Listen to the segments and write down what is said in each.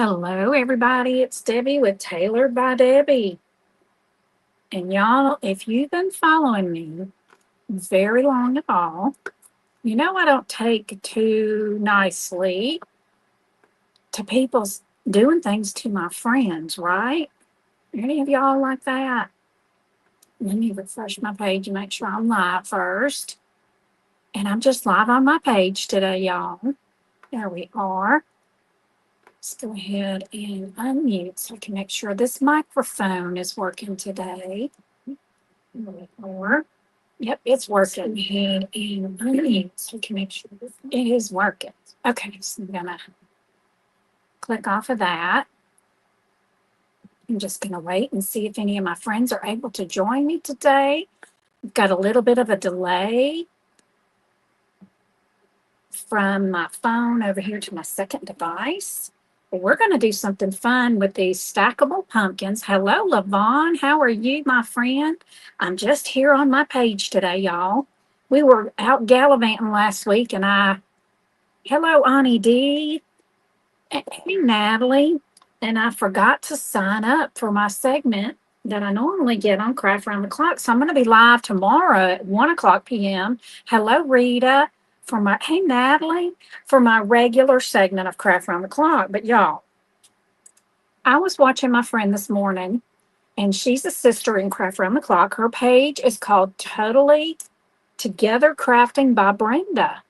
Hello, everybody. It's Debbie with Tailored by Debbie. And y'all, if you've been following me very long at all, you know I don't take too nicely to people's doing things to my friends, right? Any of y'all like that? Let me refresh my page and make sure I'm live first. And I'm just live on my page today, y'all. There we are. Let's go ahead and unmute so I can make sure this microphone is working today. Or, yep, it's working. And unmute so I can make sure it is working. Okay, so I'm gonna click off of that. I'm just gonna wait and see if any of my friends are able to join me today. I've got a little bit of a delay from my phone over here to my second device. But we're going to do something fun with these stackable pumpkins. Hello, Lavon. How are you, my friend? I'm just here on my page today, y'all. We were out gallivanting last week, and hello, Ani D. Hey, Natalie. And I forgot to sign up for my segment that I normally get on Craft Around the Clock. So I'm going to be live tomorrow at 1 o'clock p.m. Hello, Rita. Hey, Natalie, for my regular segment of Craft Around the Clock. But y'all, I was watching my friend this morning, and she's a sister in Craft Around the Clock. Her page is called Totally Together Crafting by Brenda.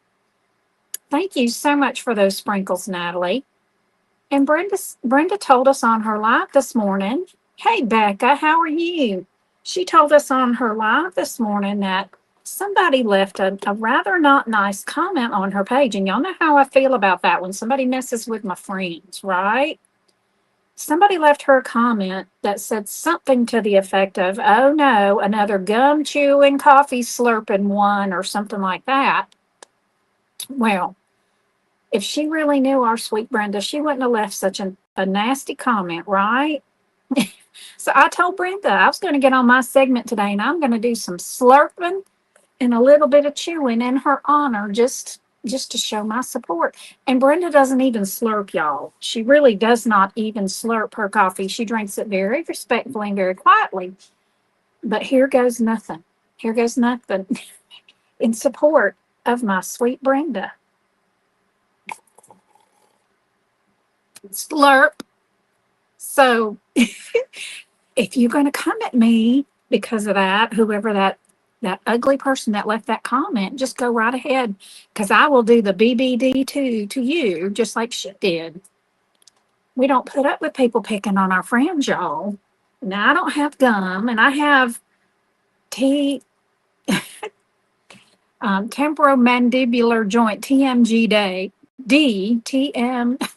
Thank you so much for those sprinkles, Natalie. And Brenda told us on her live this morning, hey, Becca, how are you? She told us on her live this morning that somebody left a rather not nice comment on her page. And y'all know how I feel about that when somebody messes with my friends, right? Somebody left her a comment that said something to the effect of, oh no, another gum chewing, coffee slurping one, or something like that. Well, if she really knew our sweet Brenda, she wouldn't have left such a nasty comment, right? So I told Brenda I was going to get on my segment today and I'm going to do some slurping and a little bit of chewing in her honor, just to show my support. And Brenda doesn't even slurp, y'all. She really does not even slurp her coffee. She drinks it very respectfully and very quietly. But here goes nothing. Here goes nothing in support of my sweet Brenda. Slurp. So if you're going to come at me because of that, whoever that ugly person that left that comment, just go right ahead, because I will do the BBD to you just like she did. We don't put up with people picking on our friends, y'all. Now I don't have gum, and I have T temporomandibular joint TMG day D TM.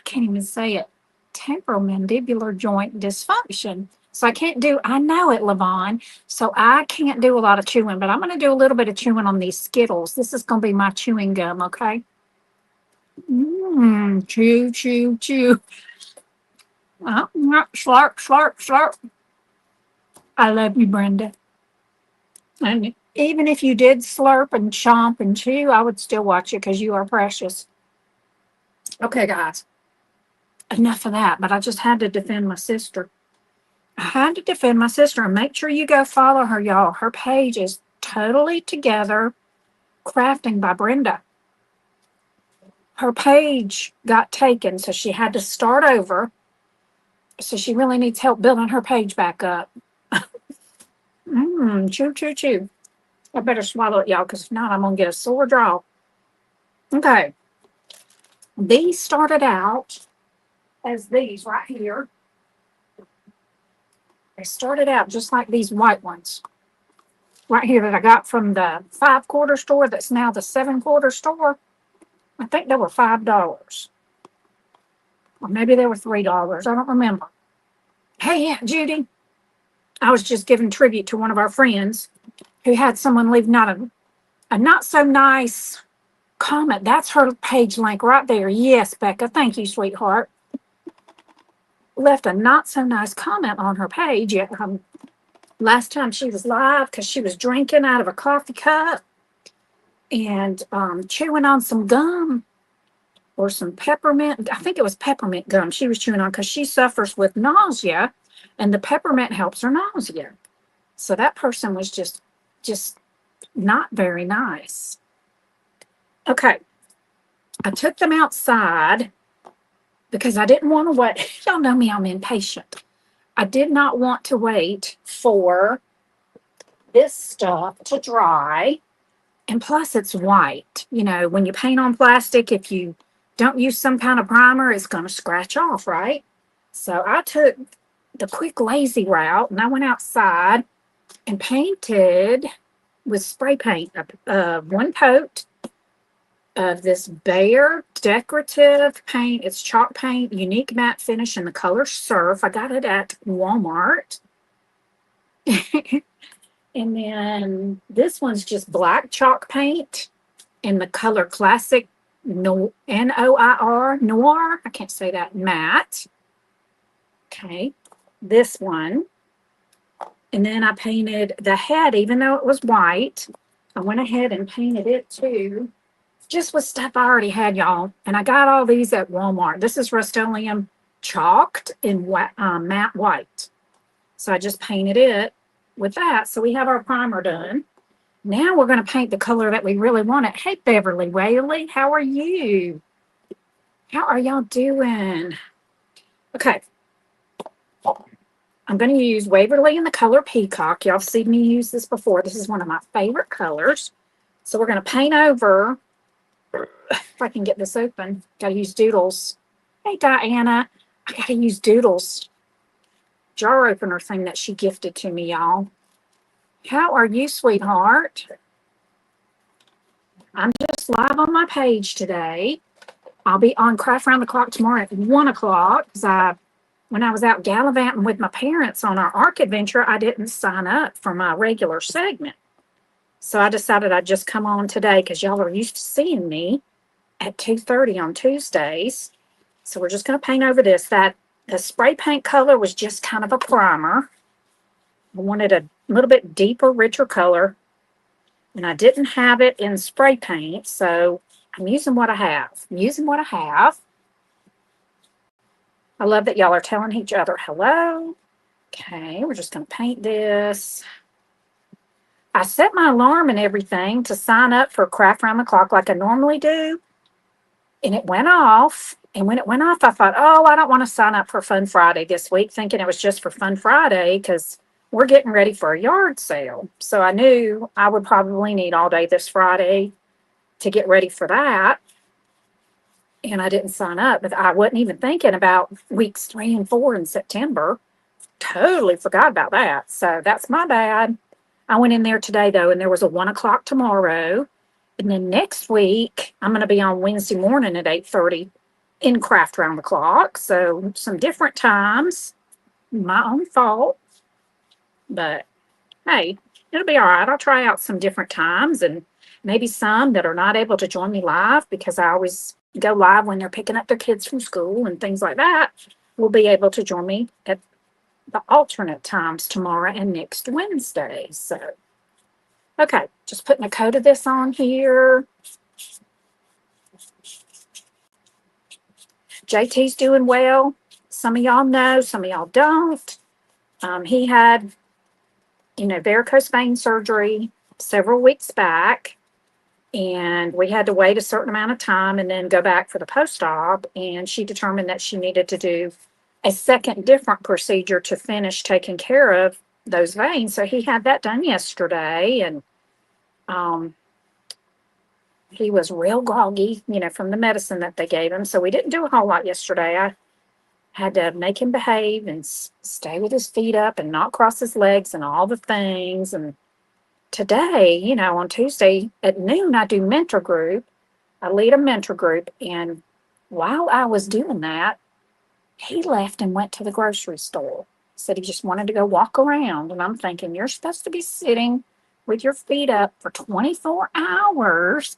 Can't even say it. Temporomandibular joint dysfunction. So I can't do, I know it, Lavon. So I can't do a lot of chewing, but I'm going to do a little bit of chewing on these Skittles. This is going to be my chewing gum, okay? Chew, chew, chew. Slurp, slurp, slurp. I love you, Brenda. And even if you did slurp and chomp and chew, I would still watch you because you are precious. Okay, guys. Enough of that, but I just had to defend my sister. I had to defend my sister, and make sure you go follow her, y'all. Her page is Totally Together Crafting by Brenda. Her page got taken, so she had to start over. So she really needs help building her page back up. Chew, chew, chew. I better swallow it, y'all, because if not, I'm going to get a sore jaw. Okay. These started out as these right here. They started out just like these white ones right here that I got from the 5-quarter store that's now the 7-quarter store. I think they were $5. Or maybe they were $3. I don't remember. Hey, Aunt Judy. I was just giving tribute to one of our friends who had someone leave a not so nice comment. That's her page link right there. Yes, Becca. Thank you, sweetheart. Left a not so nice comment on her page. Last time she was live because she was drinking out of a coffee cup and chewing on some gum. or some peppermint. I think it was peppermint gum she was chewing on because she suffers with nausea, and the peppermint helps her nausea. So that person was just not very nice. Okay, I took them outside because I didn't want to wait. Y'all know me, I'm impatient. I did not want to wait for this stuff to dry. And plus, it's white. You know, when you paint on plastic, if you don't use some kind of primer, it's going to scratch off, right? So I took the quick, lazy route and I went outside and painted with spray paint one coat of this Behr decorative paint. It's chalk paint, unique matte finish in the color Surf. I got it at Walmart. And then this one's just black chalk paint in the color Classic Noir, Noir. I can't say that, matte. Okay, this one. And then I painted the head, even though it was white. I went ahead and painted it too, just with stuff I already had, y'all. And I got all these at Walmart. This is Rust-Oleum chalked in matte white. So I just painted it with that. So we have our primer done. Now we're going to paint the color that we really wanted. Hey, Beverly Whaley, how are you? How are y'all doing? Okay. I'm going to use Waverly in the color Peacock. Y'all have seen me use this before. This is one of my favorite colors. So we're going to paint over, if I can get this open, got to use Doodles. Hey, Diana, I got to use Doodles jar opener thing that she gifted to me, y'all. How are you, sweetheart? I'm just live on my page today. I'll be on Craft Round the Clock tomorrow at 1 o'clock because when I was out gallivanting with my parents on our ARC adventure, I didn't sign up for my regular segment. So I decided I'd just come on today because y'all are used to seeing me at 2:30 on Tuesdays. So we're just going to paint over this. The spray paint color was just kind of a primer. I wanted a little bit deeper, richer color. And I didn't have it in spray paint, so I'm using what I have. I love that y'all are telling each other hello. Okay, we're just going to paint this. I set my alarm and everything to sign up for Craft Round the Clock like I normally do. And it went off. And when it went off, I thought, oh, I don't want to sign up for Fun Friday this week, thinking it was just for Fun Friday because we're getting ready for a yard sale. So I knew I would probably need all day this Friday to get ready for that. And I didn't sign up, but I wasn't even thinking about weeks 3 and 4 in September. Totally forgot about that. So that's my bad. I went in there today, though, and there was a 1 o'clock tomorrow. And then next week, I'm going to be on Wednesday morning at 8:30 in Craft Round the Clock. So some different times. My own fault. But hey, it'll be all right. I'll try out some different times and maybe some that are not able to join me live because I always go live when they're picking up their kids from school and things like that will be able to join me at the alternate times tomorrow and next Wednesday. So, okay, just putting a coat of this on here. JT's doing well. Some of y'all know, some of y'all don't. He had, varicose vein surgery several weeks back. And we had to wait a certain amount of time and then go back for the post-op. And she determined that she needed to do a second different procedure to finish taking care of those veins. So he had that done yesterday. And he was real groggy, from the medicine that they gave him. So we didn't do a whole lot yesterday. I had to make him behave and stay with his feet up and not cross his legs and all the things. And today, on Tuesday at noon, I do mentor group. I lead a mentor group. And while I was doing that, he left and went to the grocery store. Said he just wanted to go walk around. And I'm thinking, you're supposed to be sitting with your feet up for 24 hours.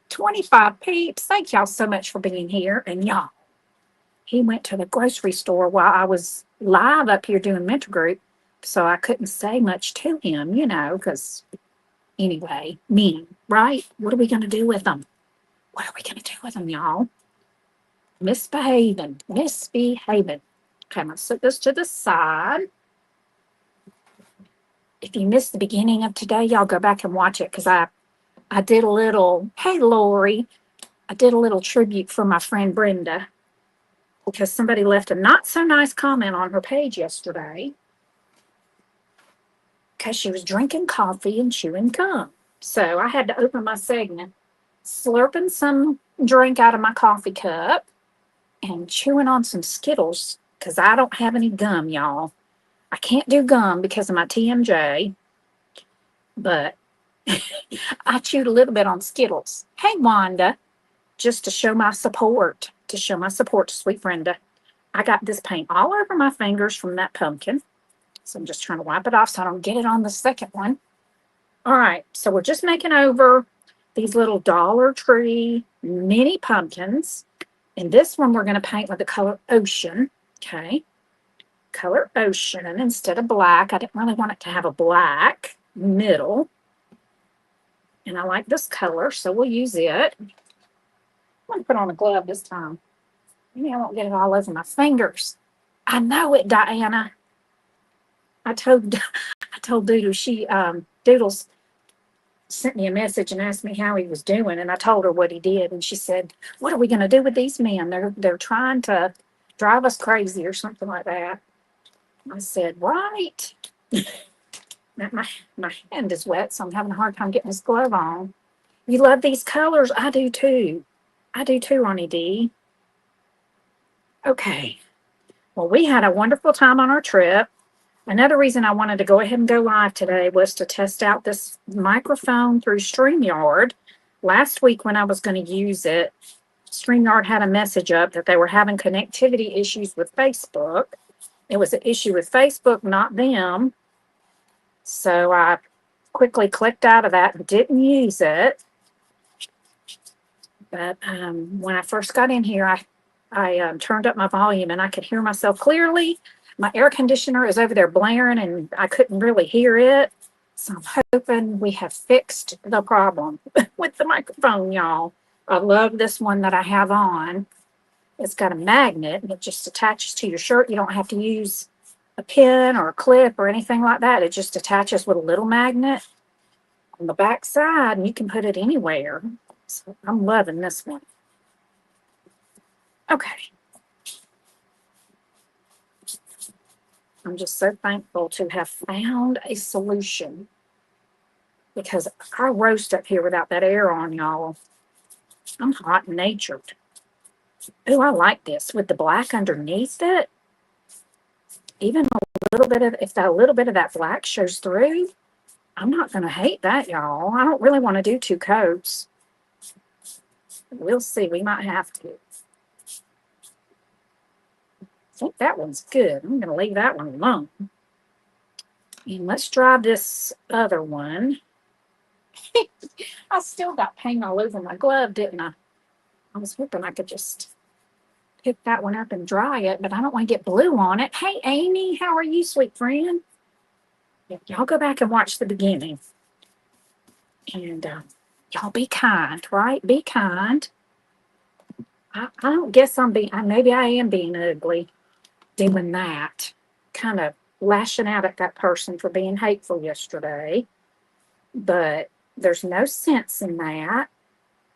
25 peeps. Thank y'all so much for being here. And y'all, he went to the grocery store while I was live up here doing mentor group. So I couldn't say much to him, because anyway, men, right? What are we going to do with them? What are we going to do with them, y'all? Misbehaving. Misbehaving. Okay, I'm going to set this to the side. If you missed the beginning of today, y'all go back and watch it because I did a little, hey, Lori, I did a little tribute for my friend Brenda because somebody left a not so nice comment on her page yesterday because she was drinking coffee and chewing gum. So I had to open my segment, slurping some drink out of my coffee cup and chewing on some Skittles because I don't have any gum, y'all. I can't do gum because of my TMJ, but I chewed a little bit on Skittles. Hey, Wanda, just to show my support to sweet Brenda. I got this paint all over my fingers from that pumpkin. So I'm just trying to wipe it off so I don't get it on the second one. All right, so we're just making over these little Dollar Tree mini pumpkins. And this one we're going to paint with the color Ocean. Okay, color Ocean. And instead of black, I didn't really want it to have a black middle. And I like this color, so we'll use it. I'm going to put on a glove this time. Maybe I won't get it all over my fingers. I know it, Diana. I told Doodles, Doodles sent me a message and asked me how he was doing, and I told her what he did, and she said, "What are we going to do with these men? They're trying to drive us crazy or something like that." I said, "Right." my hand is wet, so I'm having a hard time getting this glove on. You love these colors? I do too. I do too, Ronnie D. Okay. Well, we had a wonderful time on our trip. Another reason I wanted to go ahead and go live today was to test out this microphone through StreamYard. Last week when I was going to use it, StreamYard had a message up that they were having connectivity issues with Facebook. It was an issue with Facebook, not them. So I quickly clicked out of that and didn't use it. But when I first got in here, I turned up my volume and I could hear myself clearly. My air conditioner is over there blaring and I couldn't really hear it. So I'm hoping we have fixed the problem with the microphone, y'all. I love this one that I have on. It's got a magnet and it just attaches to your shirt. You don't have to use a pin or a clip or anything like that. It just attaches with a little magnet on the back side and you can put it anywhere. So I'm loving this one. Okay. I'm just so thankful to have found a solution because I roast up here without that air on, y'all. I'm hot natured. Oh, I like this with the black underneath it. Even a little bit of, if that a little bit of that black shows through, I'm not going to hate that, y'all. I don't really want to do two coats. We'll see. We might have to. I think that one's good. I'm going to leave that one alone. And let's try this other one. I still got paint all over my glove, didn't I? I was hoping I could just pick that one up and dry it, but I don't want to get blue on it. Hey, Amy, how are you, sweet friend? Y'all go back and watch the beginning. And y'all be kind, right? Be kind. I don't guess I'm being, maybe I am being ugly doing that. Kind of lashing out at that person for being hateful yesterday. But there's no sense in that.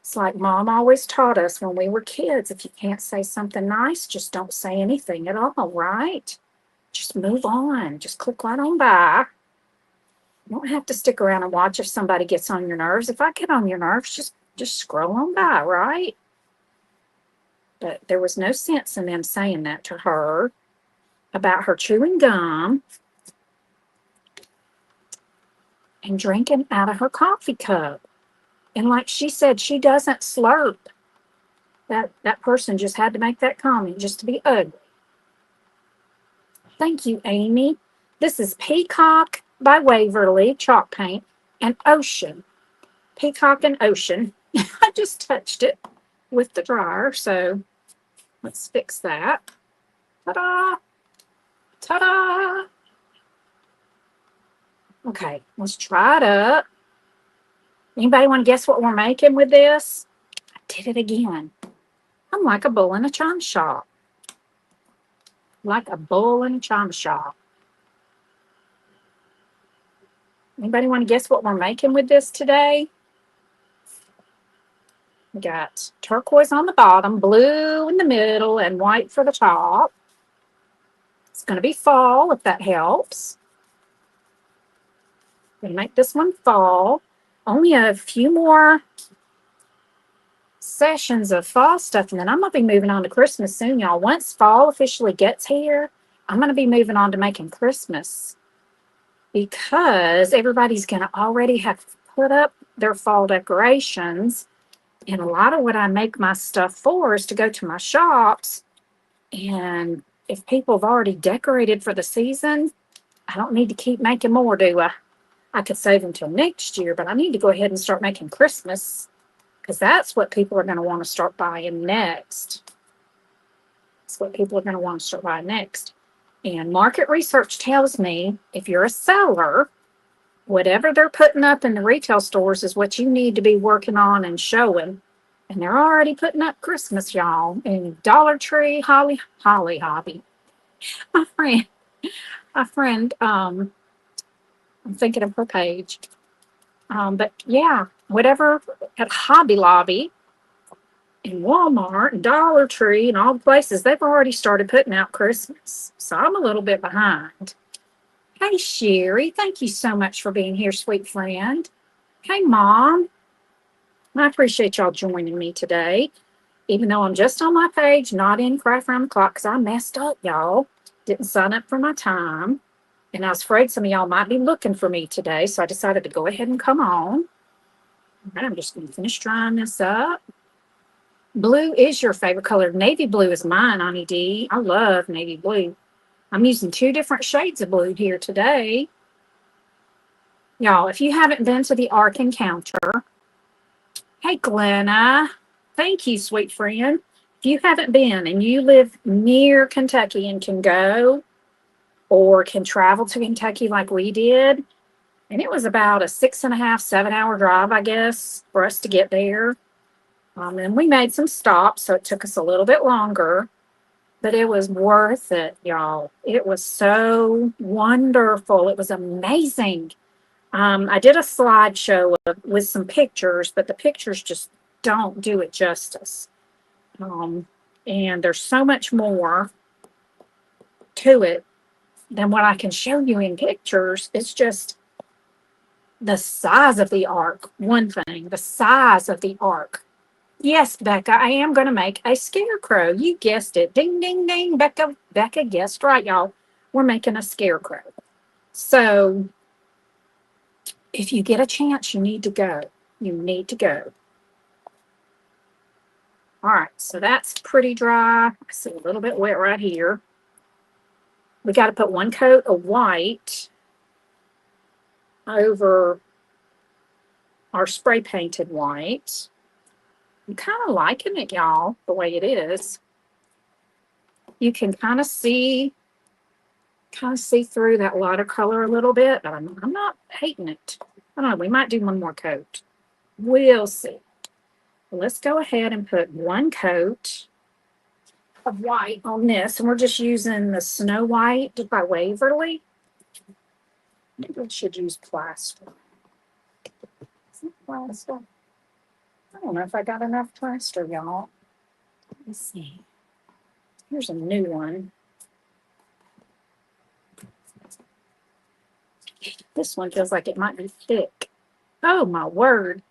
It's like Mom always taught us when we were kids, if you can't say something nice, just don't say anything at all, right? Just move on. Just click right on by. You don't have to stick around and watch if somebody gets on your nerves. If I get on your nerves, just scroll on by, right? But there was no sense in them saying that to her about her chewing gum and drinking out of her coffee cup. And like she said, she doesn't slurp. That person just had to make that comment just to be ugly. Thank you, Amy. This is Peacock by Waverly chalk paint and Ocean. Peacock and Ocean. I just touched it with the dryer, so let's fix that. Ta-da! Ta-da! Okay, let's try it up. Anybody want to guess what we're making with this? did it again. I'm like a bull in a china shop. Like a bull in a china shop. Anybody want to guess what we're making with this today? We got turquoise on the bottom, blue in the middle, and white for the top. It's going to be fall, if that helps. We're going to make this one fall. Only a few more sessions of fall stuff, and then I'm going to be moving on to Christmas soon, y'all. Once fall officially gets here, I'm going to be moving on to making Christmas because everybody's going to already have put up their fall decorations. And a lot of what I make my stuff for is to go to my shops. And if people have already decorated for the season, I don't need to keep making more, do I? I could save until next year, but I need to go ahead and start making Christmas because that's what people are going to want to start buying next. That's what people are going to want to start buying next. And market research tells me if you're a seller, whatever they're putting up in the retail stores is what you need to be working on and showing. And they're already putting up Christmas, y'all, in Dollar Tree, Holly Hobby. My friend, I'm thinking of her page. But yeah, whatever at Hobby Lobby and Walmart and Dollar Tree and all the places, they've already started putting out Christmas. So I'm a little bit behind. Hey, Sherry, thank you so much for being here, sweet friend. Hey, Mom. I appreciate y'all joining me today, even though I'm just on my page, not in Craft Round the Clock, because I messed up, y'all. Didn't sign up for my time, and I was afraid some of y'all might be looking for me today, so I decided to go ahead and come on. All right, I'm just going to finish drying this up. Blue is your favorite color. Navy blue is mine, Ani D. I love navy blue. I'm using 2 different shades of blue here today. Y'all, if you haven't been to the Ark Encounter, hey, Glenna. Thank you, sweet friend. If you haven't been and you live near Kentucky and can go or can travel to Kentucky like we did, and it was about a 6.5, 7-hour drive, I guess, for us to get there. And we made some stops, so it took us a little bit longer, but it was worth it, y'all. It was so wonderful. It was amazing. I did a slideshow with some pictures, but the pictures just don't do it justice. And there's so much more to it than what I can show you in pictures. It's just the size of the Ark. One thing, the size of the Ark. Yes, Becca, I am going to make a scarecrow. You guessed it. Ding, ding, ding. Becca guessed right, y'all. We're making a scarecrow. So if you get a chance, you need to go. You need to go. All right, so that's pretty dry. I see a little bit wet right here. We got to put 1 coat of white over our spray painted white. I'm kind of liking it, y'all, the way it is. You can kind of see through that watercolor a little bit, but I'm not hating it. I don't know, we might do 1 more coat. We'll see. Let's go ahead and put 1 coat of white on this, and we're just using the Snow White by Waverly. Maybe we should use plaster. Plaster. I don't know if I got enough plaster, y'all. Let's see. Here's a new one. This one feels like it might be thick. Oh my word.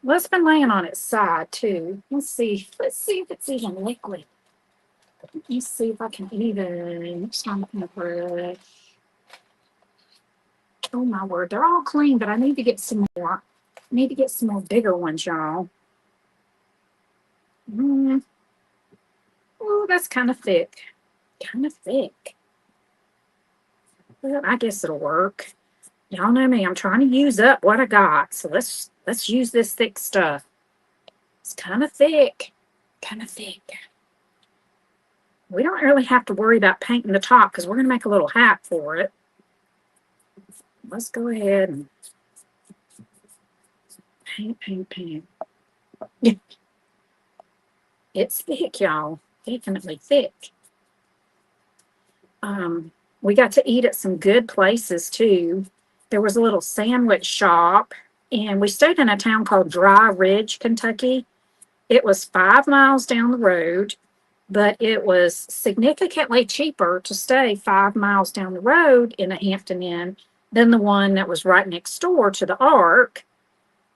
Well, it's been laying on its side too. Let's see if it's even liquid. Let's see if I can even soften the brush. Oh my word, they're all clean, but I need to get some more. I need to get some more bigger ones, y'all. Oh, that's kind of thick. Kind of thick. Well, I guess it'll work. Y'all know me, I'm trying to use up what I got. So let's use this thick stuff. It's kind of thick. Kind of thick. We don't really have to worry about painting the top because we're going to make a little hat for it. Let's go ahead and paint. It's thick, y'all. Definitely thick. We got to eat at some good places too. There was a little sandwich shop, and we stayed in a town called Dry Ridge, Kentucky. It was 5 miles down the road, but it was significantly cheaper to stay 5 miles down the road in a Hampton Inn than the one that was right next door to the Ark.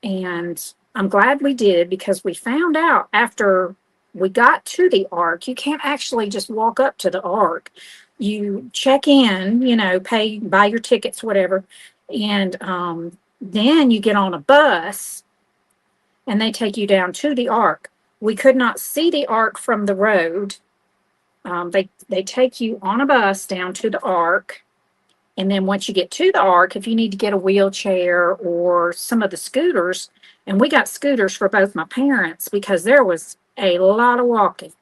And I'm glad we did, because we found out after we got to the Ark, you can't actually just walk up to the Ark. You check in, pay, buy your tickets, whatever, and then you get on a bus and they take you down to the Ark. We could not see the Ark from the road. They take you on a bus down to the Ark, and then once you get to the Ark, if you need to get a wheelchair or some of the scooters, and we got scooters for both my parents because there was a lot of walking.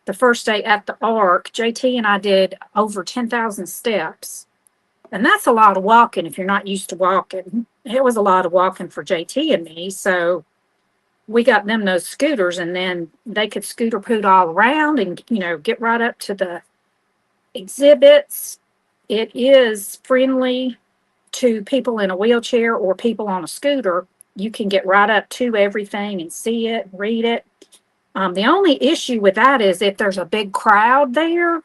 The first day at the Ark, JT and I did over 10,000 steps. And that's a lot of walking if you're not used to walking. It was a lot of walking for JT and me. So we got them those scooters, and then they could scooter poot all around and, get right up to the exhibits. It is friendly to people in a wheelchair or people on a scooter. You can get right up to everything and see it, read it. The only issue with that is if there's a big crowd there,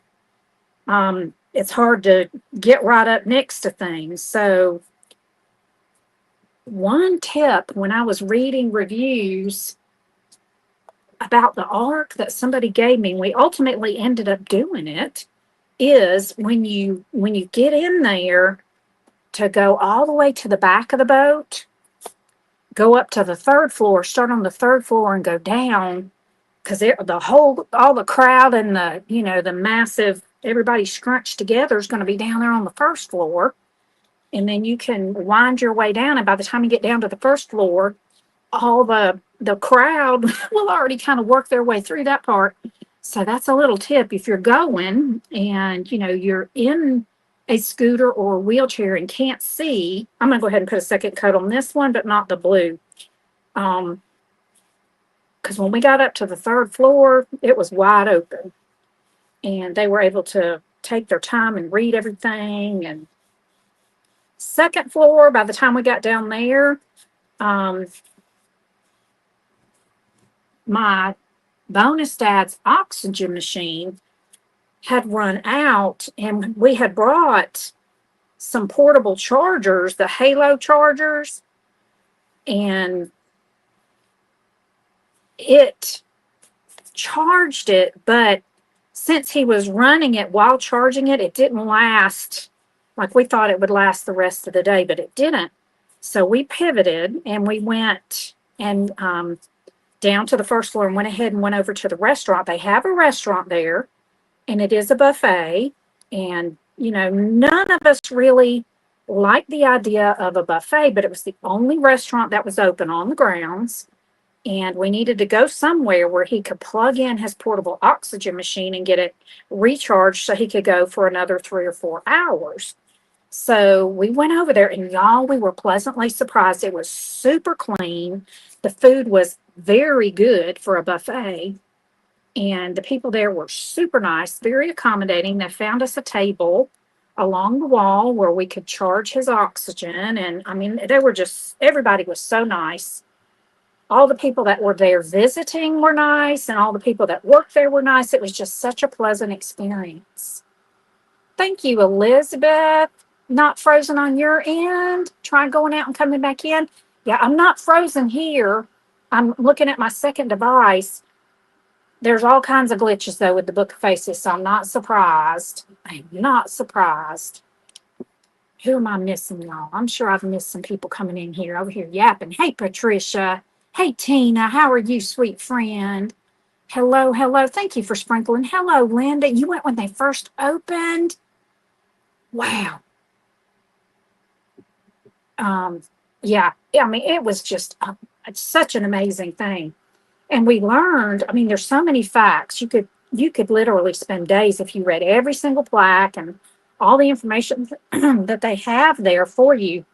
it's hard to get right up next to things. So one tip when I was reading reviews about the Ark that somebody gave me, we ultimately ended up doing it, is when you get in there, to go all the way to the back of the boat, go up to the third floor, start on the third floor and go down, because all the crowd and the massive, everybody scrunched together is going to be down there on the first floor. And then you can wind your way down, and by the time you get down to the first floor, all the crowd will already kind of work their way through that part. So that's a little tip if you're going and you're in a scooter or a wheelchair and can't see. I'm going to go ahead and put a second coat on this one, but not the blue. Because when we got up to the third floor, it was wide open, and they were able to take their time and read everything. And second floor, by the time we got down there, my bonus dad's oxygen machine had run out, and we had brought some portable chargers, the Halo chargers, and it charged it, but since he was running it while charging it, it didn't last like we thought it would last the rest of the day, but it didn't. So we pivoted and we went and down to the first floor and went ahead and went over to the restaurant. They have a restaurant there, and it is a buffet. And, none of us really liked the idea of a buffet, but it was the only restaurant that was open on the grounds. And we needed to go somewhere where he could plug in his portable oxygen machine and get it recharged so he could go for another 3 or 4 hours. So we went over there, and y'all, we were pleasantly surprised. It was super clean. The food was very good for a buffet. And the people there were super nice, very accommodating. They found us a table along the wall where we could charge his oxygen. And I mean, everybody was so nice. All the people that were there visiting were nice, and all the people that worked there were nice. It was just such a pleasant experience. Thank you, Elizabeth. Not frozen on your end? Try going out and coming back in. Yeah, I'm not frozen here. I'm looking at my second device. There's all kinds of glitches, though, with the Book of Faces, so I'm not surprised. I'm not surprised. Who am I missing, y'all? I'm sure I've missed some people coming in here, over here yapping. Hey, Patricia. Hey, Tina. How are you, sweet friend? Hello, hello. Thank you for sprinkling. Hello, Linda. You went when they first opened? Wow. Yeah, I mean, it was just such an amazing thing. And we learned, I mean, there's so many facts. You could literally spend days if you read every single plaque and all the information that they have there for you.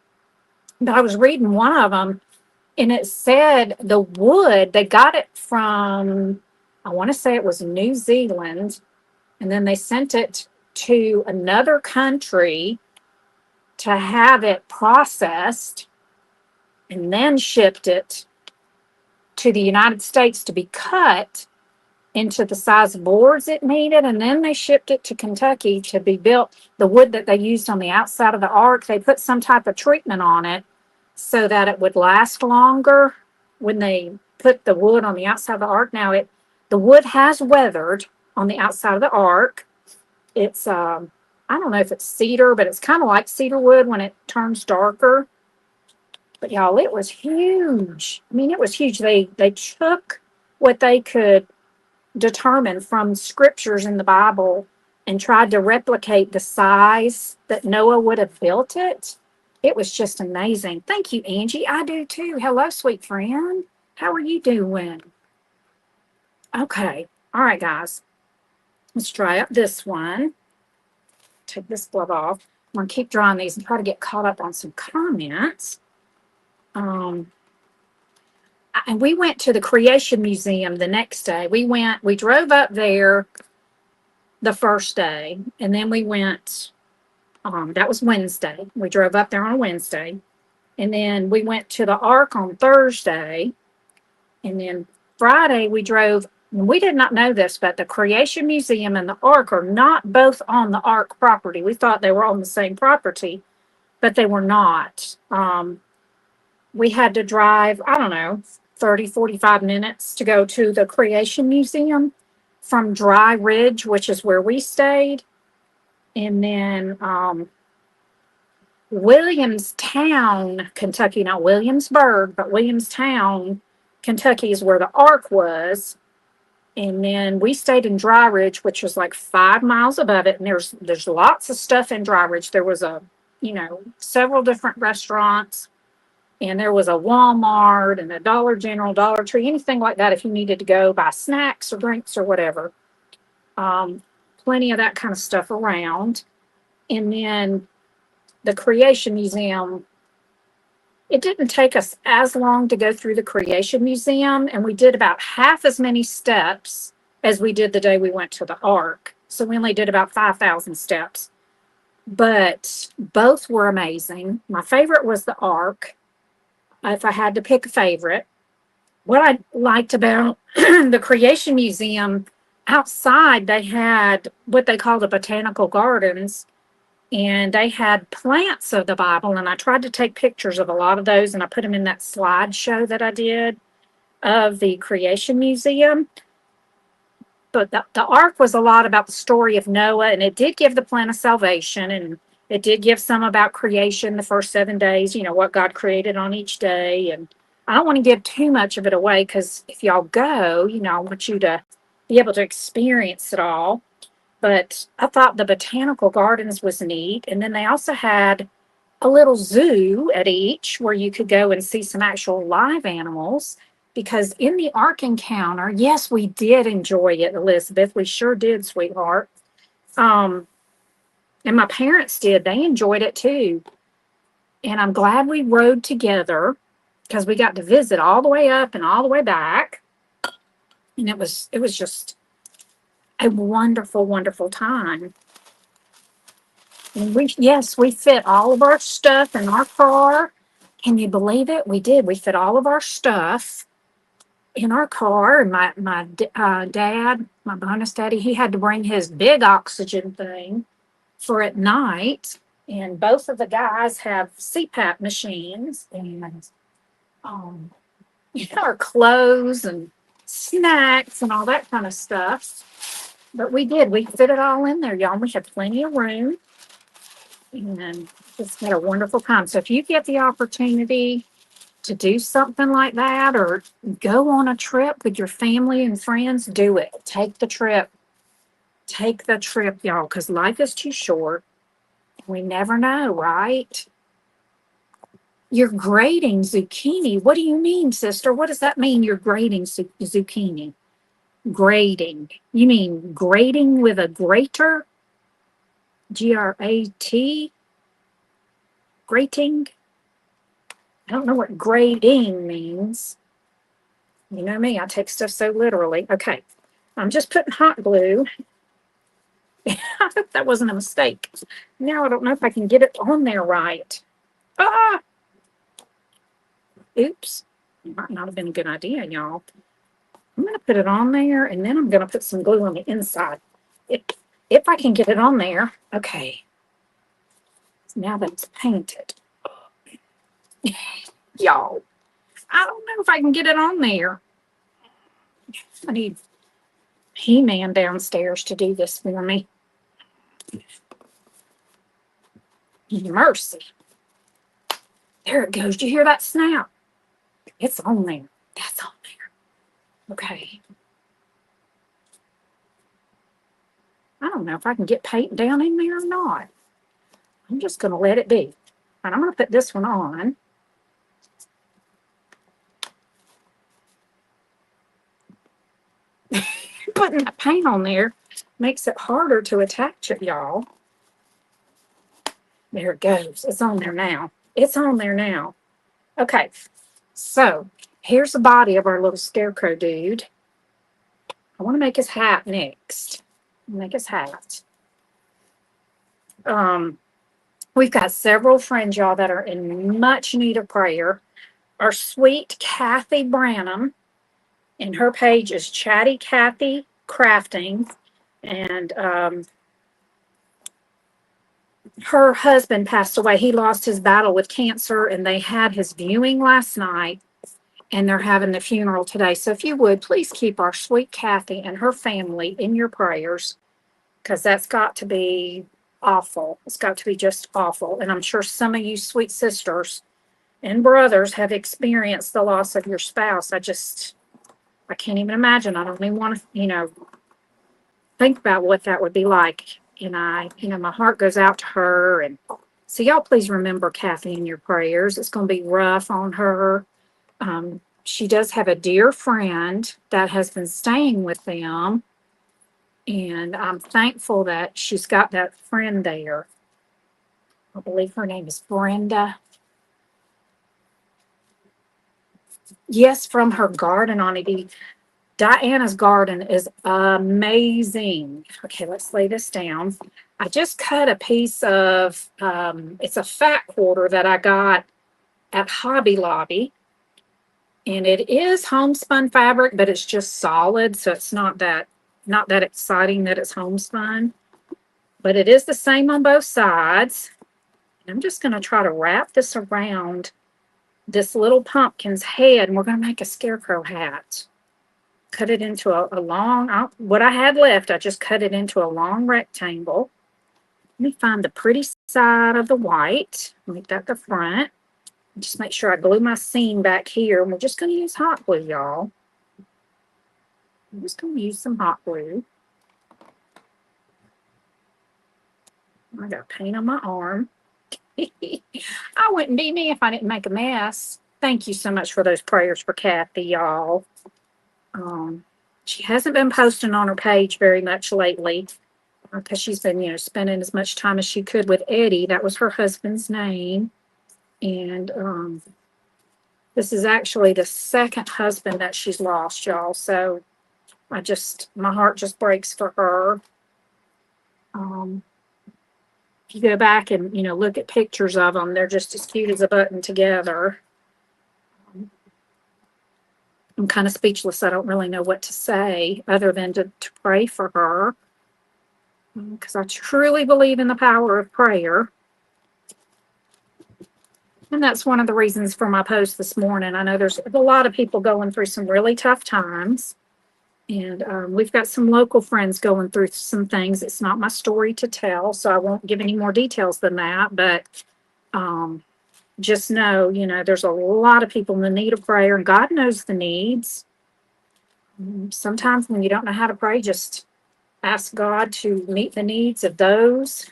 But I was reading one of them, and it said the wood, they got it from, I want to say it was New Zealand, and then they sent it to another country to have it processed and then shipped it to the United States to be cut into the size boards it needed, and then they shipped it to Kentucky to be built. The wood that they used on the outside of the ark, they put some type of treatment on it so that it would last longer when they put the wood on the outside of the ark. Now the wood has weathered on the outside of the ark. It's I don't know if it's cedar, but it's kind of like cedar wood when it turns darker. But y'all, it was huge. I mean, it was huge. They took what they could determine from scriptures in the Bible and tried to replicate the size that Noah would have built it. It was just amazing. Thank you, Angie. I do too. Hello, sweet friend. How are you doing? Okay. All right, guys. Let's try up this one. Take this glove off. I'm going to keep drawing these and try to get caught up on some comments. And we went to the Creation Museum the next day. We drove up there the first day, and then we went, that was Wednesday. We drove up there on a Wednesday, and then we went to the Ark on Thursday, and then Friday we drove, and we did not know this, but the Creation Museum and the Ark are not both on the Ark property. We thought they were on the same property, but they were not. We had to drive, I don't know, 30, 45 minutes to go to the Creation Museum from Dry Ridge, which is where we stayed. And then Williamstown, Kentucky, not Williamsburg, but Williamstown, Kentucky is where the Ark was. And then we stayed in Dry Ridge, which was like 5 miles above it. And there's lots of stuff in Dry Ridge. There was several different restaurants. And there was a Walmart and a Dollar General, Dollar Tree, anything like that if you needed to go buy snacks or drinks or whatever. Plenty of that kind of stuff around. And then the Creation Museum, it didn't take us as long to go through the Creation Museum, and we did about half as many steps as we did the day we went to the Ark. So we only did about 5,000 steps. But both were amazing. My favorite was the Ark. If I had to pick a favorite, what I liked about the Creation Museum, outside they had what they call the botanical gardens, and they had plants of the Bible, and I tried to take pictures of a lot of those, and I put them in that slideshow that I did of the Creation Museum. But the Ark was a lot about the story of Noah, and it did give the plan of salvation, and it did give some about creation, the first 7 days, what God created on each day. And I don't want to give too much of it away because if y'all go, I want you to be able to experience it all. But I thought the botanical gardens was neat. And then they also had a little zoo at each where you could go and see some actual live animals. Because in the Ark encounter, yes, we did enjoy it, Elizabeth. We sure did, sweetheart. And my parents did. They enjoyed it too. And I'm glad we rode together because we got to visit all the way up and all the way back. And it was just a wonderful, wonderful time. And we fit all of our stuff in our car. Can you believe it? We did. We fit all of our stuff in our car. And my dad, my bonus daddy, he had to bring his big oxygen thing for at night, and both of the guys have CPAP machines, and our clothes and snacks and all that kind of stuff. But we fit it all in there, y'all. We had plenty of room, and just had a wonderful time. So if you get the opportunity to do something like that, or go on a trip with your family and friends, do it. Take the trip. Take the trip, y'all, because life is too short. We never know, right? You're grading zucchini. What do you mean, sister? What does that mean, you're grading zucchini? Grading. You mean grating with a grater? G-R-A-T? Grating? I don't know what grading means. You know me, I take stuff so literally. Okay. I'm just putting hot glue. I hope that wasn't a mistake. Now I don't know if I can get it on there right. Ah! Oops. It might not have been a good idea, y'all. I'm going to put it on there, and then I'm going to put some glue on the inside. If I can get it on there. Okay. Now that it's painted. Y'all, I don't know if I can get it on there. I need He-Man downstairs to do this for me. Mercy. There it goes. Do you hear that snap? It's on there. That's on there. Okay. I don't know if I can get paint down in there or not. I'm just going to let it be. And I'm going to put this one on. Putting that paint on there makes it harder to attach it, y'all. There it goes. It's on there now. It's on there now. Okay. So here's the body of our little scarecrow dude. I want to make his hat next. Make his hat. We've got several friends, y'all, that are in much need of prayer. Our sweet Kathy Branham, and her page is Chatty Kathy Crafting, and her husband passed away. He lost his battle with cancer, and they had his viewing last night, and they're having the funeral today. So if you would, please keep our sweet Kathy and her family in your prayers, because that's got to be awful. It's got to be just awful. And I'm sure some of you sweet sisters and brothers have experienced the loss of your spouse. I can't even imagine. I don't even want to, think about what that would be like. And my heart goes out to her. And so y'all please remember Kathy in your prayers. It's going to be rough on her. She does have a dear friend that has been staying with them. And I'm thankful that she's got that friend there. I believe her name is Brenda. Yes, from her garden on it. Diana's garden is amazing. Okay, let's lay this down. I just cut a piece of, it's a fat quarter that I got at Hobby Lobby. And it is homespun fabric, but it's just solid. So it's not that exciting that it's homespun. But it is the same on both sides. I'm just going to try to wrap this around this little pumpkin's head, and we're going to make a scarecrow hat. Cut it into a long, what I had left, I just cut it into a long rectangle. Let me find the pretty side of the white, make that the front. Just make sure I glue my seam back here, and we're just going to use hot glue, y'all. I'm just going to use some hot glue. I got paint on my arm. I wouldn't be me if I didn't make a mess. Thank you so much for those prayers for Kathy, y'all. She hasn't been posting on her page very much lately because she's been, spending as much time as she could with Eddie. That was her husband's name. And this is actually the second husband that she's lost, y'all. So my heart just breaks for her. If you go back and, look at pictures of them, they're just as cute as a button together. I'm kind of speechless. I don't really know what to say other than to pray for her, because I truly believe in the power of prayer. And that's one of the reasons for my post this morning. I know there's a lot of people going through some really tough times. And we've got some local friends going through some things. It's not my story to tell, so I won't give any more details than that. But just know, there's a lot of people in the need of prayer, and God knows the needs. Sometimes when you don't know how to pray, just ask God to meet the needs of those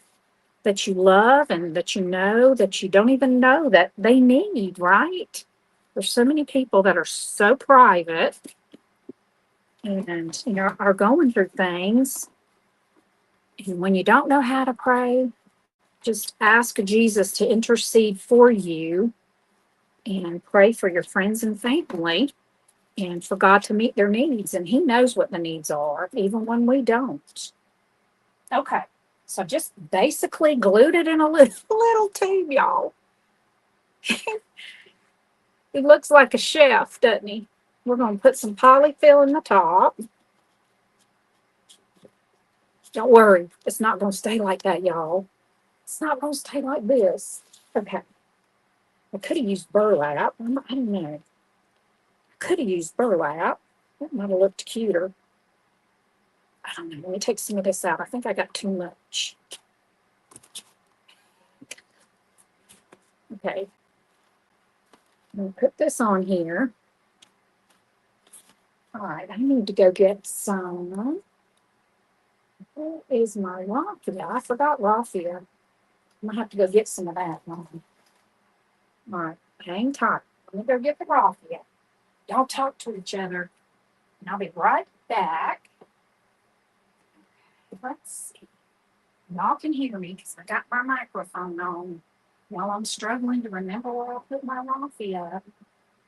that you love and that that you don't even know that they need, right? There's so many people that are so private and, are going through things. And when you don't know how to pray, just ask Jesus to intercede for you and pray for your friends and family. and for God to meet their needs. And He knows what the needs are, even when we don't. Okay, so just basically glued it in a little tube, y'all. He looks like a chef, doesn't he? We're going to put some polyfill in the top. Don't worry, it's not going to stay like that, y'all. It's not going to stay like this. Okay. I could have used burlap. I don't know. I could have used burlap. That might have looked cuter. I don't know. Let me take some of this out. I think I got too much. Okay. I'm going to put this on here. All right. I need to go get some. Where is my raffia? I forgot raffia. I'm going to have to go get some of that. All right. Hang tight. Let me go get the raffia. Y'all talk to each other. And I'll be right back. Let's see. Y'all can hear me because I got my microphone on while I'm struggling to remember where I put my raffia.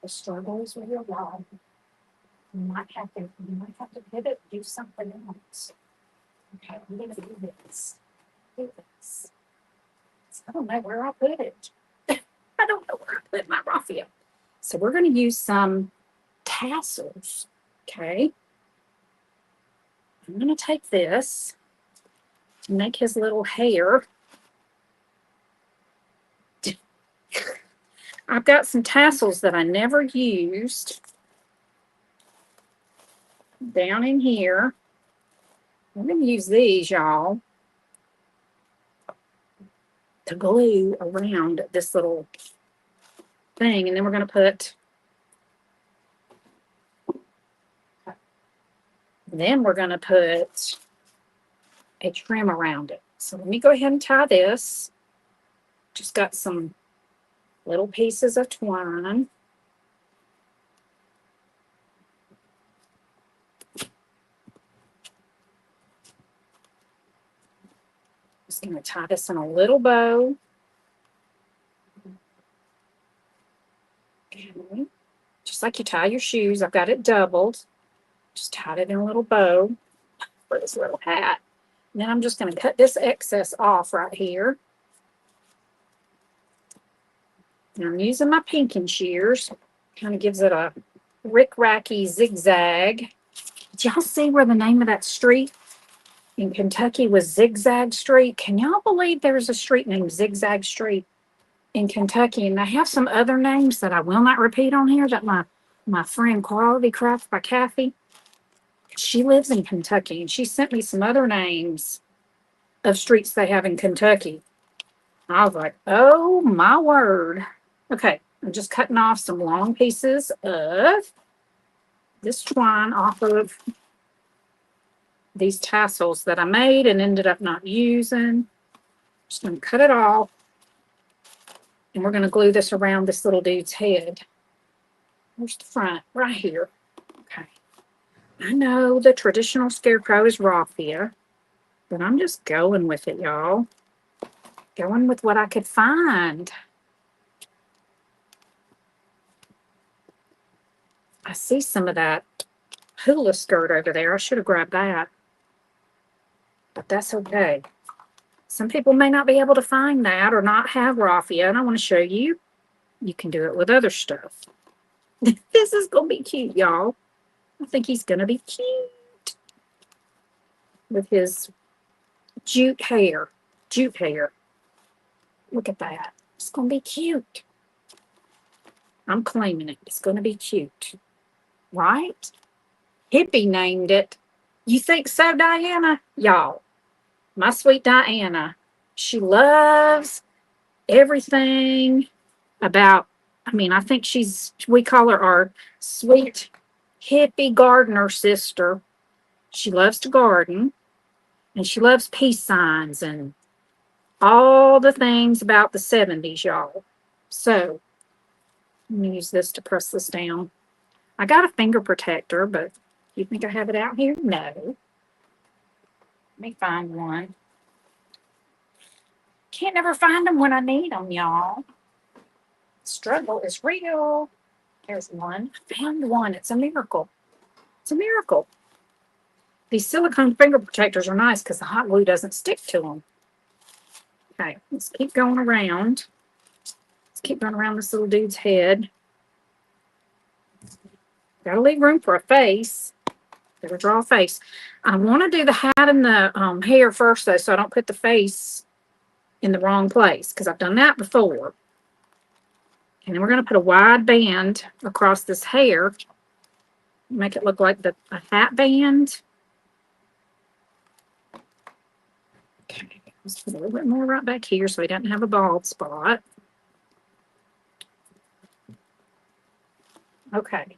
The struggle is real, y'all. You might have to pivot, do something else. Okay, I'm gonna do this. Do this. I don't know where I put it. I don't know where I put my raffia. So we're going to use some tassels. Okay. I'm going to take this to make his little hair. I've got some tassels that I never used down in here. I'm going to use these, y'all, to glue around this little thing. And then we're going to put, a trim around it. So let me go ahead and tie this. Just got some little pieces of twine. Just going to tie this in a little bow. Okay. Just like you tie your shoes. I've got it doubled. Just tied it in a little bow for this little hat. And then I'm just going to cut this excess off right here. And I'm using my pinking shears. Kind of gives it a rick-racky zigzag. Did y'all see where the name of that street in Kentucky was Zigzag Street? Can y'all believe there's a street named Zigzag Street in Kentucky? And they have some other names that I will not repeat on here that my friend Quality Craft by Kathy, she lives in Kentucky, and she sent me some other names of streets they have in Kentucky. I was like, oh my word. Okay, I'm just cutting off some long pieces of this twine off of these tassels that I made and ended up not using. Just going to cut it off. And we're going to glue this around this little dude's head. Where's the front? Right here. Okay. I know the traditional scarecrow is raffia, but I'm just going with it, y'all. Going with what I could find. I see some of that hula skirt over there. I should have grabbed that. But that's okay. Some people may not be able to find that or not have raffia, and I want to show you. You can do it with other stuff. This is going to be cute, y'all. I think he's going to be cute with his jute hair. Jute hair. Look at that. It's going to be cute. I'm claiming it. It's going to be cute. Right? Hippie named it. You think so, Diana? Y'all, my sweet Diana, she loves everything about, I think we call her our sweet hippie gardener sister. She loves to garden, and she loves peace signs and all the things about the 70s, y'all. So, I'm going to use this to press this down. I got a finger protector, but you think I have it out here? No. Let me find one. Can't never find them when I need them, y'all. Struggle is real. There's one. I found one. It's a miracle. It's a miracle. These silicone finger protectors are nice because the hot glue doesn't stick to them. Okay, let's keep going around. Let's keep going around this little dude's head. Gotta leave room for a face. Gotta draw a face. I want to do the hat and the hair first, though, so I don't put the face in the wrong place, because I've done that before. And then we're going to put a wide band across this hair. Make it look like a hat band. Okay, let's put a little bit more right back here so he doesn't have a bald spot. Okay.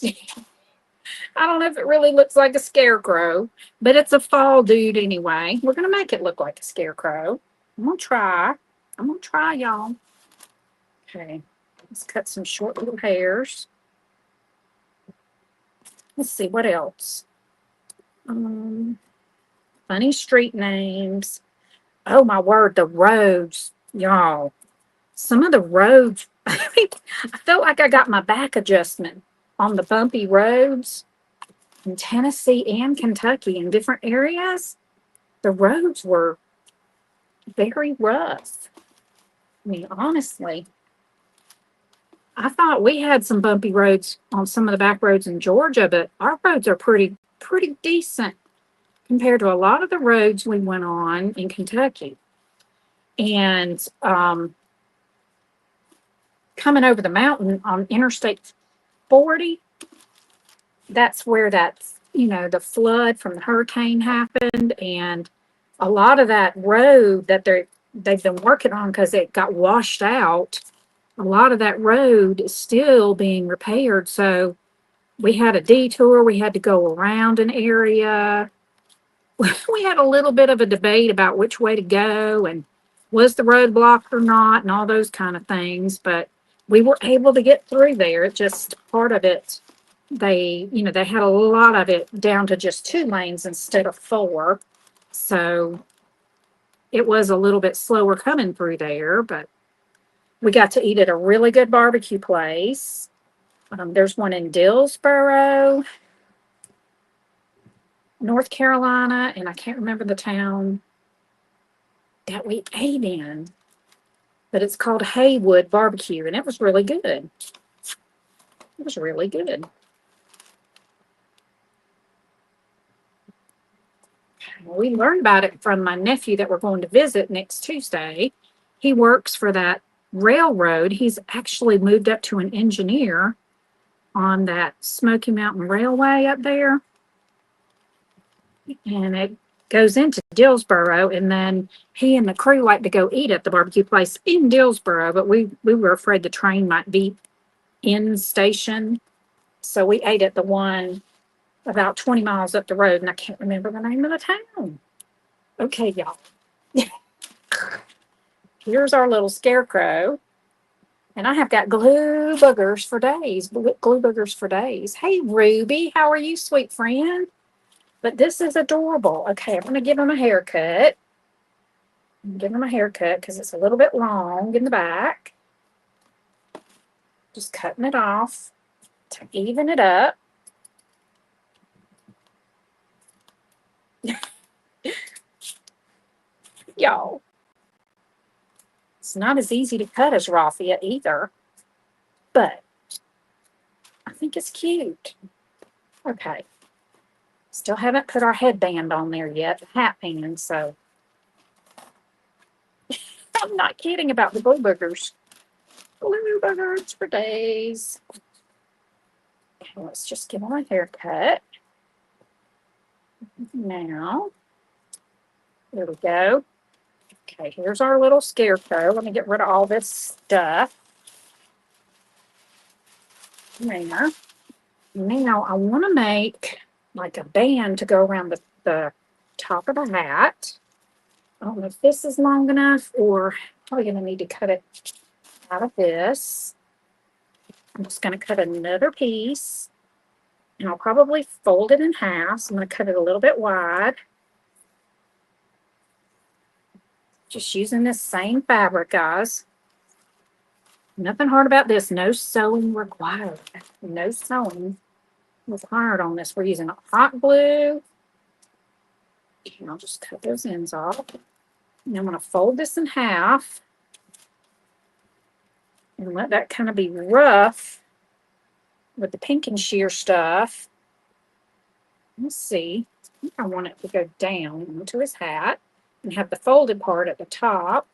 I don't know if it really looks like a scarecrow, but it's a fall dude anyway. We're going to make it look like a scarecrow. I'm going to try. Y'all. Okay. Let's cut some short little hairs. Let's see, what else? Funny street names. Oh, my word, the roads, y'all. Some of the roads, I felt like I got my back adjustment on the bumpy roads in Tennessee and Kentucky in different areas. The roads were very rough. I mean, honestly, I thought we had some bumpy roads on some of the back roads in Georgia, but our roads are pretty decent compared to a lot of the roads we went on in Kentucky. And coming over the mountain on Interstate 40, that's where the flood from the hurricane happened, and a lot of that road that they've been working on because it got washed out. A lot of that road is still being repaired, so we had a detour. We had to go around an area. We had a little bit of a debate about which way to go and was the road blocked or not and all those kind of things, but we were able to get through there. It just, part of it, they had a lot of it down to just 2 lanes instead of 4. So it was a little bit slower coming through there, but we got to eat at a really good barbecue place. There's one in Dillsboro, North Carolina, and I can't remember the town that we ate in, but it's called Haywood Barbecue, and it was really good. It was really good. We learned about it from my nephew that we're going to visit next Tuesday. He works for that railroad. He's actually moved up to an engineer on that Smoky Mountain Railway up there. And it goes into Dillsboro, and then he and the crew like to go eat at the barbecue place in Dillsboro, but we were afraid the train might be in station. So we ate at the one about 20 miles up the road, and I can't remember the name of the town. Okay, y'all. Here's our little scarecrow. And I have got glue boogers for days. Hey, Ruby, how are you, sweet friend? But this is adorable. Okay, I'm going to give him a haircut. Because it's a little bit long in the back. Just cutting it off to even it up. Y'all, it's not as easy to cut as raffia either, but I think it's cute. Okay. Still haven't put our headband on there yet, the hat band, so I'm not kidding about the glue boogers. Glue boogers for days. Okay, let's just give him a haircut. Now, there we go. Okay, here's our little scarecrow. Let me get rid of all this stuff. There. Now, I want to make like a band to go around the top of the hat. I don't know if this is long enough, or probably going to need to cut it out of this. I'm just going to cut another piece, and I'll probably fold it in half. So I'm going to cut it a little bit wide. Just using this same fabric, guys. Nothing hard about this. No sewing required. No sewing required on this. We're using hot glue. And I'll just cut those ends off. And I'm going to fold this in half and let that kind of be rough with the pink and sheer stuff. Let's see. I think I want it to go down into his hat and have the folded part at the top.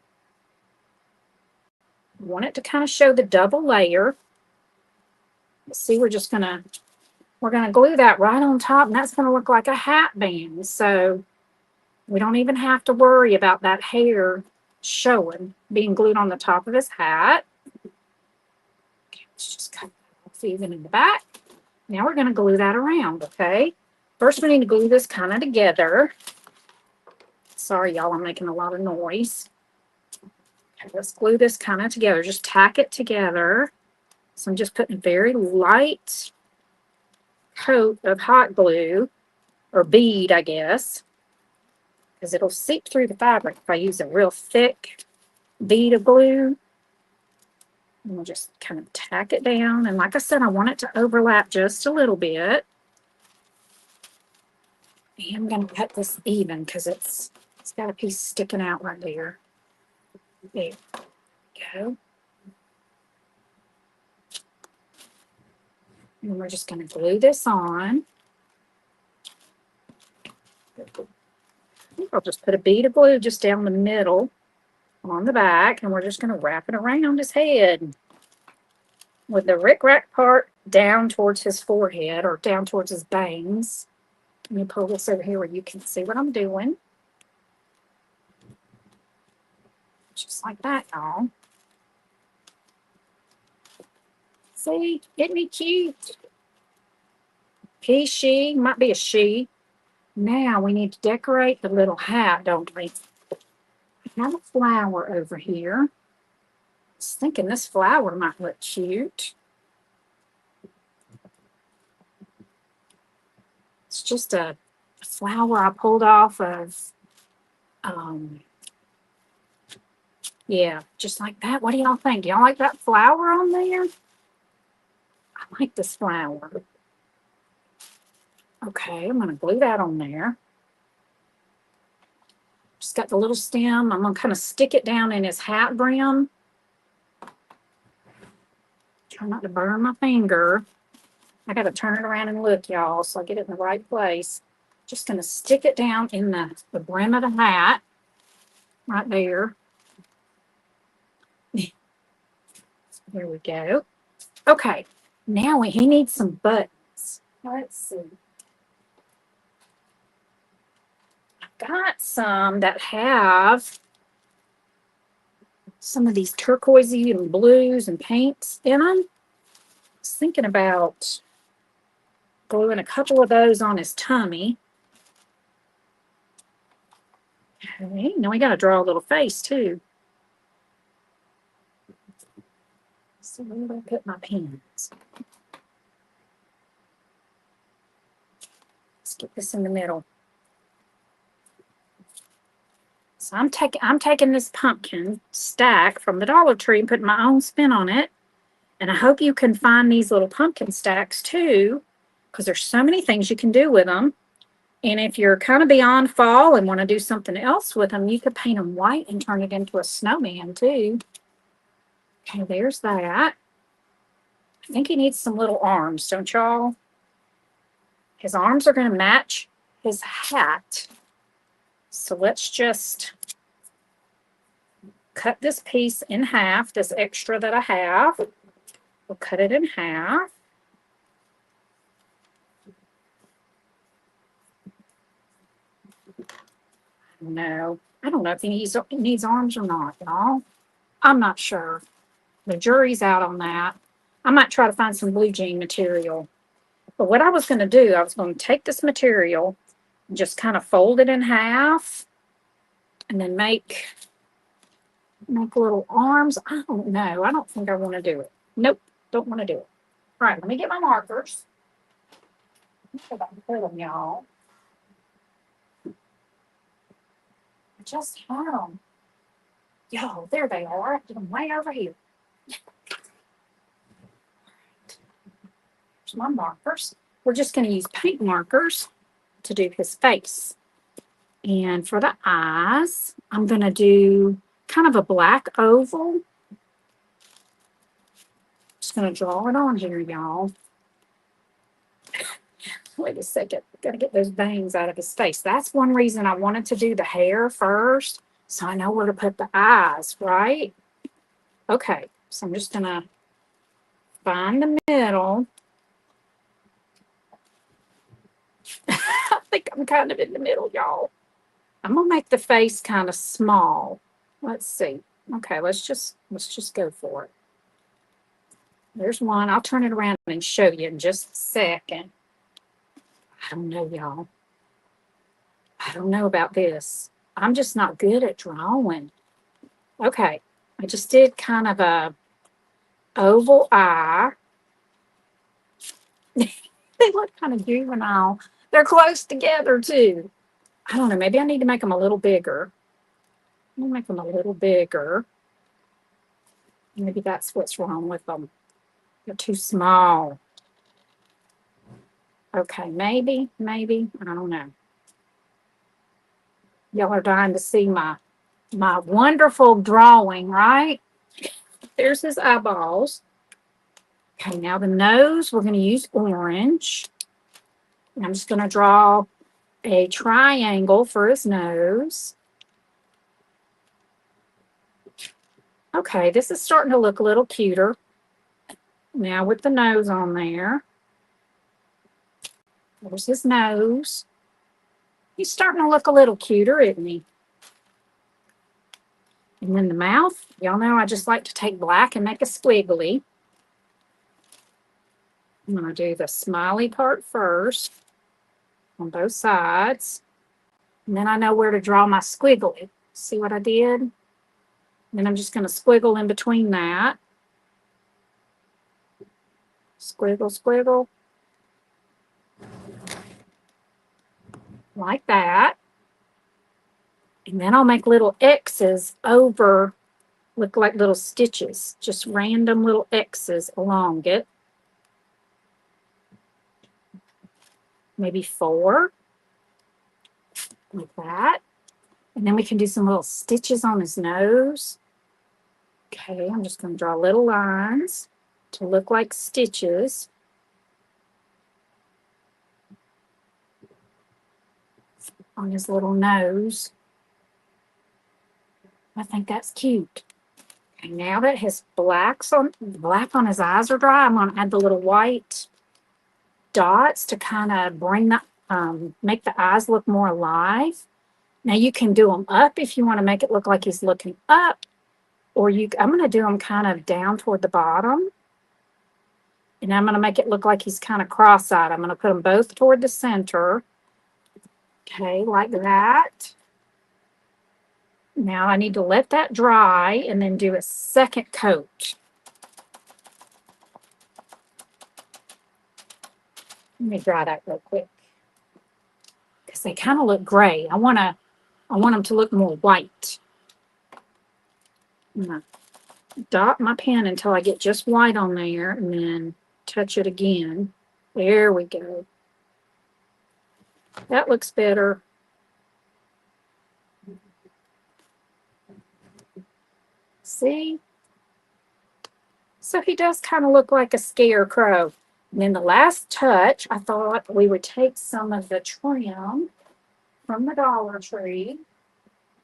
I want it to kind of show the double layer. Let's see, we're going to glue that right on top, and that's going to look like a hat band. So we don't even have to worry about that hair showing, being glued on the top of his hat. Okay, let's just cut that off even in the back. Now we're going to glue that around, okay? First, we need to glue this kind of together. Sorry, y'all, I'm making a lot of noise. Okay, let's glue this kind of together. Just tack it together. So I'm just putting a very light coat of hot glue, or bead, I guess, because it'll seep through the fabric if I use a real thick bead of glue. And we'll just kind of tack it down. And like I said, I want it to overlap just a little bit. And I'm going to cut this even because it's got a piece sticking out right there. There we go. And we're just going to glue this on. I'll just put a bead of glue just down the middle on the back, and we're just going to wrap it around his head with the rick-rack part down towards his forehead or down towards his bangs. Let me pull this over here where you can see what I'm doing. Just like that, y'all. See, isn't he cute? He, she, might be a she. Now we need to decorate the little hat, don't we? I have a flower over here. I was thinking this flower might look cute. It's just a flower I pulled off of, yeah, just like that. What do y'all think? Do y'all like that flower on there? I like this flower. Okay, I'm going to glue that on there. Just got the little stem. I'm going to kind of stick it down in his hat brim. Try not to burn my finger. I got to turn it around and look, y'all, so I get it in the right place. Just going to stick it down in the brim of the hat. Right there. There we go. Okay, now he needs some buttons. Let's see. I've got some that have some of these turquoisey and blues and pinks in them. I was thinking about gluing a couple of those on his tummy. Okay, now we got to draw a little face too. So where do I put my pins? Let's get this in the middle. So I'm taking this pumpkin stack from the Dollar Tree and putting my own spin on it. And I hope you can find these little pumpkin stacks too, because there's so many things you can do with them. And if you're kind of beyond fall and want to do something else with them, you could paint them white and turn it into a snowman too. Okay, there's that. I think he needs some little arms, don't y'all? His arms are going to match his hat. So let's just cut this piece in half, this extra that I have. We'll cut it in half. No, I don't know if he needs arms or not, y'all. I'm not sure. The jury's out on that. I might try to find some blue jean material. But what I was going to do, I was going to take this material and just kind of fold it in half and then make little arms. I don't know. I don't think I want to do it. Nope, don't want to do it. All right, let me get my markers. Put them, y'all. I just had them. Yo, there they are. I put them way over here. Here's my markers. We're just going to use paint markers to do his face. And for the eyes, I'm going to do kind of a black oval. Just going to draw it on here, y'all. Wait a second. Got to get those bangs out of his face. That's one reason I wanted to do the hair first, so I know where to put the eyes, right? Okay, so I'm just going to find the middle. I think I'm kind of in the middle, y'all. I'm going to make the face kind of small. Let's see. Okay, let's just go for it. There's one. I'll turn it around and show you in just a second. I don't know, y'all. I don't know about this. I'm just not good at drawing. Okay, I just did kind of a oval eye. They look kind of juvenile. They're close together, too. I don't know. Maybe I need to make them a little bigger. Let me make them a little bigger. Maybe that's what's wrong with them. They're too small. Okay, maybe, I don't know. Y'all are dying to see my wonderful drawing, right? There's his eyeballs. Okay, now the nose, we're going to use orange. And I'm just going to draw a triangle for his nose. Okay, this is starting to look a little cuter. Now with the nose on there. There's his nose. He's starting to look a little cuter, isn't he? And then the mouth, y'all know I just like to take black and make a squiggly. I'm going to do the smiley part first on both sides. And then I know where to draw my squiggly. See what I did? Then I'm just going to squiggle in between that. Squiggle, squiggle. Like that. And then I'll make little X's over, look like little stitches, just random little X's along it. Maybe 4, like that. And then we can do some little stitches on his nose. Okay, I'm just going to draw little lines to look like stitches. On his little nose. I think that's cute. Okay, now that his black on his eyes are dry, I'm going to add the little white dots to kind of bring the make the eyes look more alive. Now you can do them up if you want to make it look like he's looking up, or I'm going to do them kind of down toward the bottom, and I'm going to make it look like he's kind of cross-eyed. I'm going to put them both toward the center. Okay, like that. Now I need to let that dry and then do a second coat. Let me dry that real quick because they kind of look gray. I want them to look more white. I'm gonna dot my pen until I get just white on there and then touch it again. There we go. That looks better. See? So he does kind of look like a scarecrow. And then the last touch, I thought we would take some of the trim from the Dollar Tree,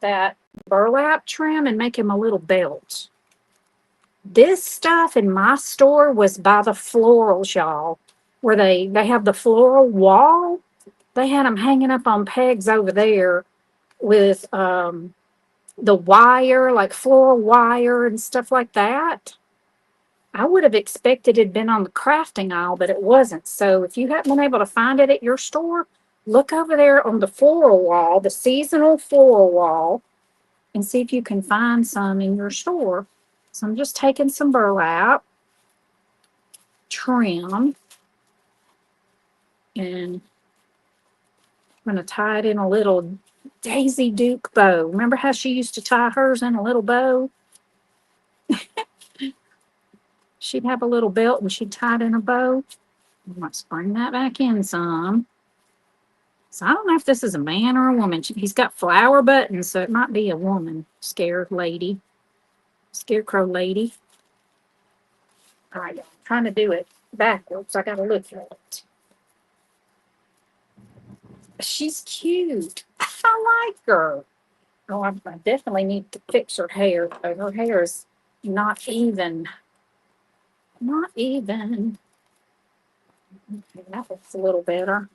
that burlap trim, and make him a little belt. This stuff in my store was by the florals, y'all, where they have the floral wall. They had them hanging up on pegs over there with the wire, like floral wire and stuff like that. I would have expected it had been on the crafting aisle, but it wasn't. So if you haven't been able to find it at your store, look over there on the floral wall, the seasonal floral wall, and see if you can find some in your store. So I'm just taking some burlap, trim, and I'm going to tie it in a little Daisy Duke bow. Remember how she used to tie hers in a little bow? She'd have a little belt and she'd tie it in a bow. Let's bring that back in some. So I don't know if this is a man or a woman. He's got flower buttons, so it might be a woman. Scarecrow lady. All right, I'm trying to do it backwards. I got to look at it. She's cute. I like her. Oh, I definitely need to fix her hair. Her hair is not even. Not even. Okay, that looks a little better.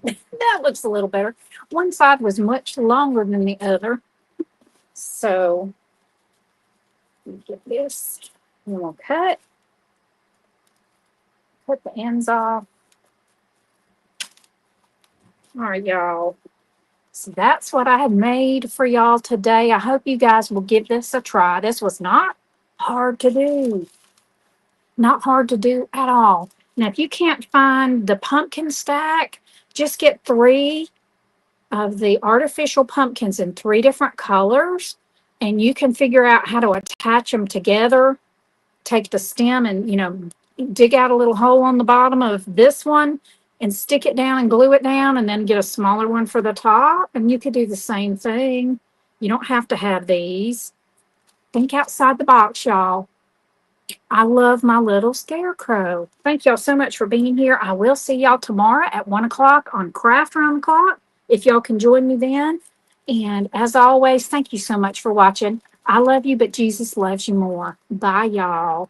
That looks a little better. One side was much longer than the other. So, get this. And we'll cut the ends off. All right, y'all. So that's what I have made for y'all today. I hope you guys will give this a try. This was not hard to do. Not hard to do at all. Now, if you can't find the pumpkin stack, just get 3 of the artificial pumpkins in 3 different colors, and you can figure out how to attach them together. Take the stem and, dig out a little hole on the bottom of this one and stick it down and glue it down, and then get a smaller one for the top. And you could do the same thing. You don't have to have these. Think outside the box, y'all. I love my little scarecrow. Thank y'all so much for being here. I will see y'all tomorrow at 1 o'clock on Craft Round the Clock, if y'all can join me then. And as always, thank you so much for watching. I love you, but Jesus loves you more. Bye, y'all.